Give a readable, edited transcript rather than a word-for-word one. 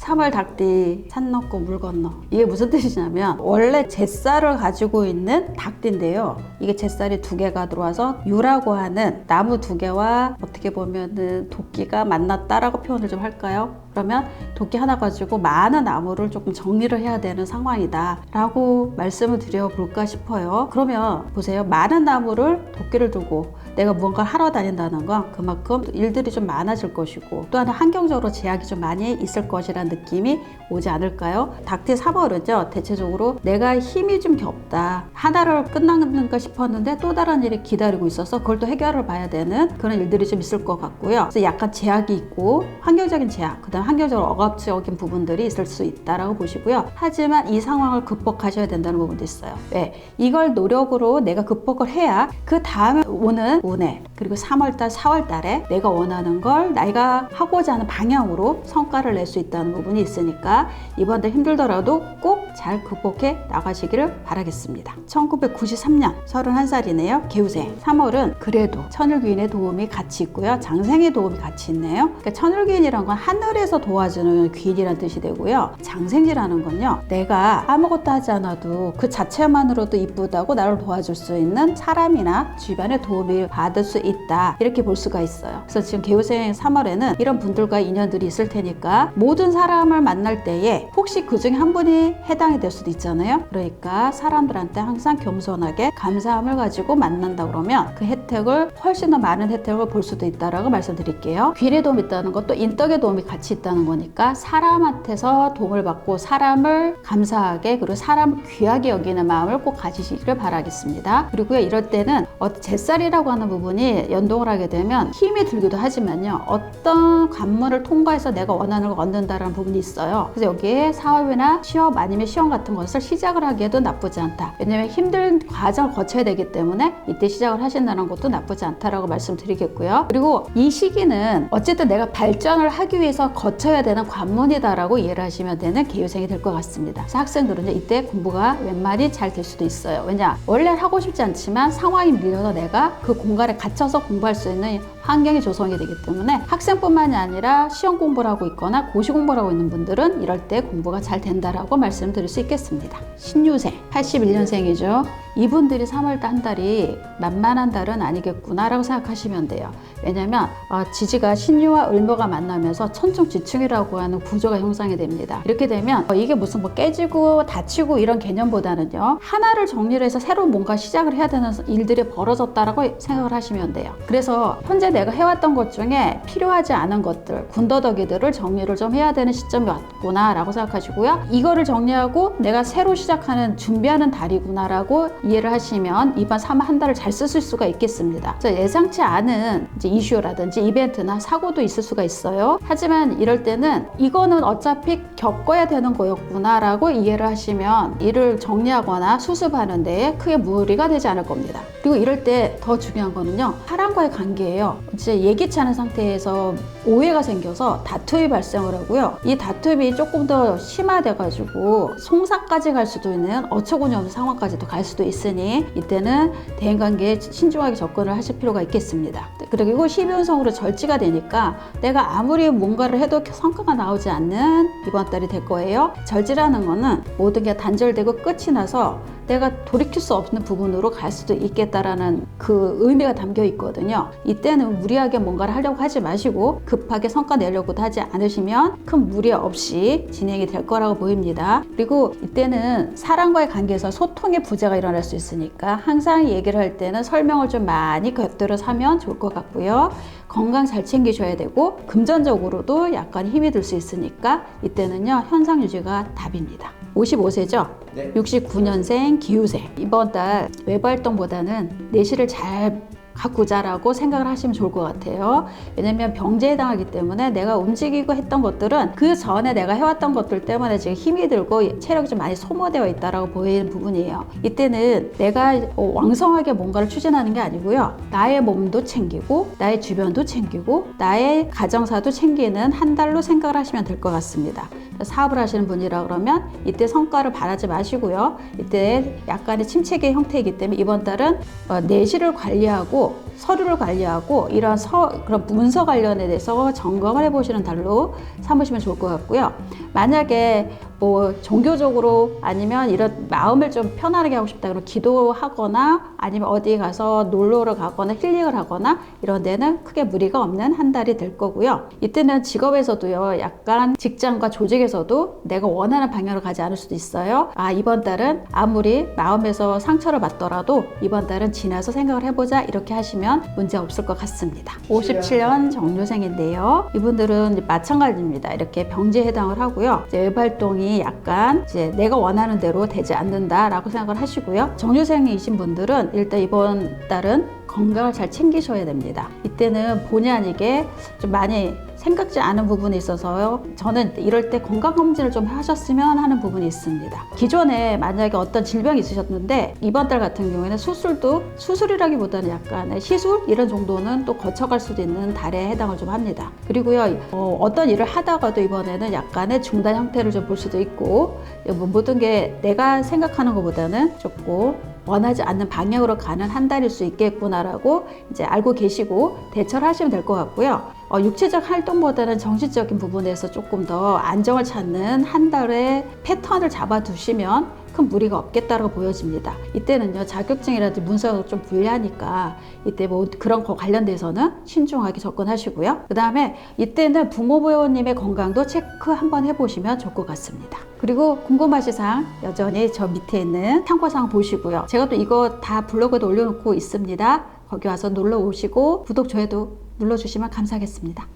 3월 닭띠 산 넘고 물 건너. 이게 무슨 뜻이냐면 원래 잿쌀을 가지고 있는 닭띠인데요. 이게 잿쌀이 2개가 들어와서 유라고 하는 나무 2개와 어떻게 보면은 도끼가 만났다라고 표현을 좀 할까요? 그러면 도끼 하나 가지고 많은 나무를 조금 정리를 해야 되는 상황이다 라고 말씀을 드려볼까 싶어요. 그러면 보세요. 많은 나무를 도끼를 두고 내가 무언가를 하러 다닌다는 건 그만큼 일들이 좀 많아질 것이고 또 하나 환경적으로 제약이 좀 많이 있을 것이라는 느낌이 오지 않을까요? 닭띠 3월은요 대체적으로 내가 힘이 좀 겹다, 하나를 끝나는가 싶었는데 또 다른 일이 기다리고 있어서 그걸 또 해결을 봐야 되는 그런 일들이 좀 있을 것 같고요. 그래서 약간 제약이 있고 환경적인 제약, 그 다음 환경적으로 억압적인 부분들이 있을 수 있다라고 보시고요. 하지만 이 상황을 극복하셔야 된다는 부분도 있어요. 왜? 이걸 노력으로 내가 극복을 해야 그 다음에 오는 운해, 그리고 3월달, 4월달에 내가 원하는 걸 내가 하고자 하는 방향으로 성과를 낼 수 있다는 부분이 있으니까 이번 달 힘들더라도 꼭 잘 극복해 나가시기를 바라겠습니다. 1993년 31살이네요. 개우생. 3월은 그래도 천을귀인의 도움이 같이 있고요. 장생의 도움이 같이 있네요. 그러니까 천을귀인이란 건 하늘에서 도와주는 귀인이라는 뜻이 되고요. 장생지라는 건요. 내가 아무것도 하지 않아도 그 자체만으로도 이쁘다고 나를 도와줄 수 있는 사람이나 주변의 도움을 받을 수 있다. 이렇게 볼 수가 있어요. 그래서 지금 개우생 3월에는 이런 분들과 인연들이 있을 테니까 모든 사람을 만날 때에 혹시 그 중에 한 분이 해당이 될 수도 있잖아요. 그러니까 사람들한테 항상 겸손하게 감사함을 가지고 만난다 그러면 그 혜택을 훨씬 더 많은 혜택을 볼 수도 있다라고 말씀드릴게요. 귀인의 도움이 있다는 것도 인덕의 도움이 같이 있다는 거니까 사람한테서 도움을 받고 사람을 감사하게 그리고 사람을 귀하게 여기는 마음을 꼭 가지시기를 바라겠습니다. 그리고요 이럴 때는 잿쌀이라고 하는 부분이 연동을 하게 되면 힘이 들기도 하지만요 어떤 관문을 통과해서 내가 원하는 걸 얻는다라는 부분이 있어요. 그래서 여기에 사업이나 취업 아니면 시험 같은 것을 시작을 하기에도 나쁘지 않다. 왜냐면 힘든 과정을 거쳐야 되기 때문에 이때 시작을 하신다는 것도 나쁘지 않다라고 말씀드리겠고요. 그리고 이 시기는 어쨌든 내가 발전을 하기 위해서 거쳐야 되는 관문이다라고 이해를 하시면 되는 개유생이 될 것 같습니다. 그래서 학생들은 이때 공부가 웬만히 잘 될 수도 있어요. 왜냐? 원래 하고 싶지 않지만 상황이 밀려서 내가 그 공간에 갇혀서 공부할 수 있는 환경이 조성이 되기 때문에 학생뿐만이 아니라 시험 공부를 하고 있거나 고시 공부를 하고 있는 분들은 이럴 때 공부가 잘 된다라고 말씀드릴 수 있겠습니다. 신유생, 81년생이죠. 이분들이 3월달 한 달이 만만한 달은 아니겠구나 라고 생각하시면 돼요. 왜냐면 지지가 신유와 을묘가 만나면서 천중지충이라고 하는 구조가 형성이 됩니다. 이렇게 되면 이게 무슨 뭐 깨지고 다치고 이런 개념보다는요 하나를 정리를 해서 새로운 뭔가 시작을 해야 되는 일들이 벌어졌다라고 생각을 하시면 돼요. 그래서 현재 내가 해왔던 것 중에 필요하지 않은 것들, 군더더기들을 정리를 좀 해야 되는 시점이 왔구나 라고 생각하시고요. 이거를 정리하고 내가 새로 시작하는 준비하는 달이구나 라고 이해를 하시면 이번 3월 한 달을 잘 쓰실 수가 있겠습니다. 그래서 예상치 않은 이제 이슈라든지 이벤트나 사고도 있을 수가 있어요. 하지만 이럴 때는 이거는 어차피 겪어야 되는 거였구나 라고 이해를 하시면 이를 정리하거나 수습하는 데에 크게 무리가 되지 않을 겁니다. 그리고 이럴 때 더 중요한 거는요 사람과의 관계예요. 이제 예기치 않은 상태에서 오해가 생겨서 다툼이 발생을 하고요. 이 다툼이 조금 더 심화돼 가지고 송사까지 갈 수도 있는 어처구니 없는 상황까지도 갈 수도 있으니 이때는 대인관계에 신중하게 접근을 하실 필요가 있겠습니다. 그리고 12운성으로 절지가 되니까 내가 아무리 뭔가를 해도 성과가 나오지 않는 이번 달이 될 거예요. 절지라는 거는 모든 게 단절되고 끝이 나서 내가 돌이킬 수 없는 부분으로 갈 수도 있겠다라는 그 의미가 담겨 있거든요. 이때는 무리하게 뭔가를 하려고 하지 마시고 급하게 성과 내려고도 하지 않으시면 큰 무리 없이 진행이 될 거라고 보입니다. 그리고 이때는 사람과의 관계에서 소통의 부재가 일어날 수 있으니까 항상 얘기를 할 때는 설명을 좀 많이 곁들여서 하면 좋을 것 같고요. 건강 잘 챙기셔야 되고 금전적으로도 약간 힘이 들 수 있으니까 이때는요 현상 유지가 답입니다. 55세죠? 네. 69년생 기후생. 이번 달 외부 활동보다는 내실을 잘 가꾸자라고 생각을 하시면 좋을 것 같아요. 왜냐면 병재에 해당하기 때문에 내가 움직이고 했던 것들은 그 전에 내가 해왔던 것들 때문에 지금 힘이 들고 체력이 좀 많이 소모되어 있다라고 보이는 부분이에요. 이때는 내가 왕성하게 뭔가를 추진하는 게 아니고요. 나의 몸도 챙기고 나의 주변도 챙기고 나의 가정사도 챙기는 한 달로 생각을 하시면 될 것 같습니다. 사업을 하시는 분이라 그러면 이때 성과를 바라지 마시고요. 이때 약간의 침체기의 형태이기 때문에 이번 달은 내실을 관리하고 서류를 관리하고 이런 그런 문서 관련에 대해서 점검을 해보시는 달로 삼으시면 좋을 것 같고요. 만약에 뭐 종교적으로 아니면 이런 마음을 좀 편안하게 하고 싶다 그러면 기도하거나 아니면 어디 가서 놀러를 가거나 힐링을 하거나 이런 데는 크게 무리가 없는 한 달이 될 거고요. 이때는 직업에서도요, 약간 직장과 조직에서도 내가 원하는 방향으로 가지 않을 수도 있어요. 이번 달은 아무리 마음에서 상처를 받더라도 이번 달은 지나서 생각을 해보자 이렇게 하시면 문제 없을 것 같습니다. 57년 정류생인데요. 이분들은 마찬가지입니다. 이렇게 병지에 해당을 하고요. 이제 외부 활동이 약간 이제 내가 원하는 대로 되지 않는다라고 생각을 하시고요. 정류생이신 분들은 일단 이번 달은 건강을 잘 챙기셔야 됩니다. 이때는 본의 아니게 좀 많이 생각지 않은 부분이 있어서요. 저는 이럴 때 건강검진을 좀 하셨으면 하는 부분이 있습니다. 기존에 만약에 어떤 질병이 있으셨는데 이번 달 같은 경우에는 수술이라기보다는 약간의 시술 이런 정도는 또 거쳐갈 수도 있는 달에 해당을 좀 합니다. 그리고요, 어떤 일을 하다가도 이번에는 약간의 중단 형태를 좀 볼 수도 있고 모든 게 내가 생각하는 것보다는 조금 원하지 않는 방향으로 가는 한 달일 수 있겠구나라고 이제 알고 계시고 대처를 하시면 될 것 같고요. 육체적 활동보다는 정신적인 부분에서 조금 더 안정을 찾는 한 달의 패턴을 잡아두시면 큰 무리가 없겠다라고 보여집니다. 이때는요, 자격증이라든지 문서가 좀 불리하니까 이때 뭐 그런 거 관련돼서는 신중하게 접근하시고요. 그 다음에 이때는 부모부모님의 건강도 체크 한번 해보시면 좋을 것 같습니다. 그리고 궁금하신 사항 여전히 저 밑에 있는 참고사항 보시고요. 제가 또 이거 다 블로그에도 올려놓고 있습니다. 거기 와서 놀러 오시고 구독, 좋아요도 눌러주시면 감사하겠습니다.